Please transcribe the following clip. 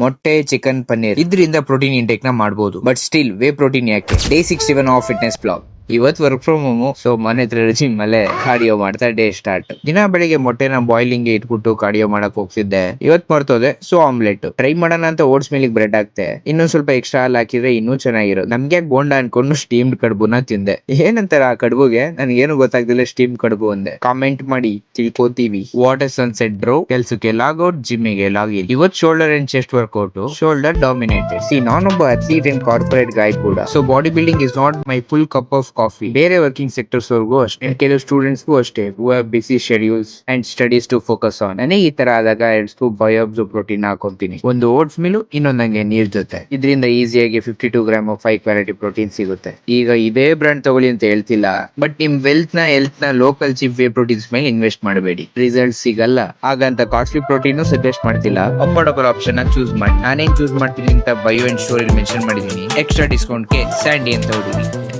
ಮೊಟ್ಟೆ, ಚಿಕನ್, ಪನ್ನೀರ್ ಇದರಿಂದ protein intake ನ ಮಾಡಬಹುದು. ಬಟ್ ಸ್ಟಿಲ್ ವೇ ಪ್ರೋಟೀನ್ ಯಾಕೆ? Day 61 of fitness blog. ಇವತ್ತು ವರ್ಕ್ ಫ್ರಮ್ ಹೋಮ್, ಸೊ ಮನೆ ಹತ್ರ ಜಿಮ್ ಅಲ್ಲೇ ಕಾರ್ಡಿಯೋ ಮಾಡ್ತಾ ಡೇ ಸ್ಟಾರ್ಟ್. ದಿನ ಬೆಳಿಗ್ಗೆ ಮೊಟ್ಟೆನ ಬಾಯ್ಲಿಂಗ್ ಇಟ್ಬಿಟ್ಟು ಕಾರ್ಡಿಯೋ ಮಾಡಕ್ ಹೋಗ್ತಿದ್ದೆ. ಇವತ್ ಮರ್ತೋದೆ, ಸೊ ಆಮ್ಲೆಟ್ ಟ್ರೈ ಮಾಡೋಣ ಅಂತ ಓಟ್ಸ್ ಮಿಲ್ಕ್ ಬ್ರೆಡ್ ಹಾಕ್ತೆ. ಇನ್ನೊಂದ್ ಸ್ವಲ್ಪ ಎಕ್ಸ್ಟ್ರಾ ಹಾಲ್ ಹಾಕಿದ್ರೆ ಇನ್ನೂ ಚೆನ್ನಾಗಿರೋದು. ನಮ್ಗೆ ಬೋಂಡ ಅನ್ಕೊಂಡು ಸ್ಟೀಮ್ಡ್ ಕಡುಬುನ ತಿಂದೆ. ಏನಂತಾರ ಆ ಕಡುಬುಗೆ? ನನ್ಗೇನು ಗೊತ್ತಾಗ್ದಿಲ್ಲ, ಸ್ಟೀಮ್ ಕಡುಬು ಅಂದೆ. ಕಾಮೆಂಟ್ ಮಾಡಿ ತಿಳ್ಕೋತೀವಿ. What a sunset bro. ಕೆಲ್ಸಕ್ಕೆ ಲಾಗ್ಔಟ್, ಜಿಮ್ಮಿಗೆ ಲಾಗಿನ್. ಇವತ್ shoulder and chest workout. Shoulder dominated. See, ನಾನೊಬ್ಬ ಅಥ್ಲೀಟ್ ಅಂಡ್ ಕಾರ್ಪೊರೇಟ್ ಗಾಯ್ ಕೂಡ. So body building is not my full cup of coffee. ಬೇರೆ ವರ್ಕಿಂಗ್ ಸೆಕ್ಟರ್ಸ್ ವರ್ಗೂ ಅಷ್ಟೇ, ಕೆಲವು ಸ್ಟೂಡೆಂಟ್ಸ್ಗೂ ಅಷ್ಟೇ, who have busy schedules and studies to focus on. ನನಗೆ ಈ ತರ ಆದಾಗ 2 ಸ್ಕೂಪ್ ಬಯೋಬ್ಸ್ ಪ್ರೋಟೀನ್ ಹಾಕೊಂತೀನಿ. ಒಂದು ಓಟ್ಸ್ ಮಿಲ್, ಇನ್ನೊಂದಂಗೆ ನೀರ್ ಜೊತೆ. ಇದರಿಂದ ಈಸಿಯಾಗಿ 52 gram of high quality protein ಸಿಗುತ್ತೆ. ಈಗ ಇದೇ ಬ್ರ್ಯಾಂಡ್ ತಗೊಳ್ಳಿ ಅಂತ ಹೇಳ್ತಿಲ್ಲ, ಬಟ್ ನಿಮ್ ಹೆಲ್ತ್ ನ ಲೋಕಲ್ ಚೀಪ್ ವೇ ಪ್ರೋಟೀನ್ಸ್ ಮೇಲೆ ಇನ್ವೆಸ್ಟ್ ಮಾಡಬೇಡಿ, ರಿಸಲ್ಟ್ ಸಿಗಲ್ಲ. ಹಾಗಂತ ಕಾಸ್ಟ್ಲಿ ಪ್ರೋಟೀನ್ ಸಜೆಸ್ಟ್ ಮಾಡ್ತಿಲ್ಲ. ಅಫೋರ್ಡಬಲ್ ಆಪ್ಷನ್ ಚೂಸ್ ಮಾಡಿ. ನಾನೇನ್ ಚೂಸ್ ಮಾಡ್ತೀನಿ ಅಂತ ಬಯೋ ಅಂಡ್ ಸ್ಟೋರಿ ಮೆನ್ಷನ್ ಮಾಡಿದೀನಿ. ಎಕ್ಸ್ಟ್ರಾ ಡಿಸ್ಕೌಂಟ್ ಗೆ ಸ್ಯಾಂಡಿ ಅಂತ ಹೊಡೀನಿ.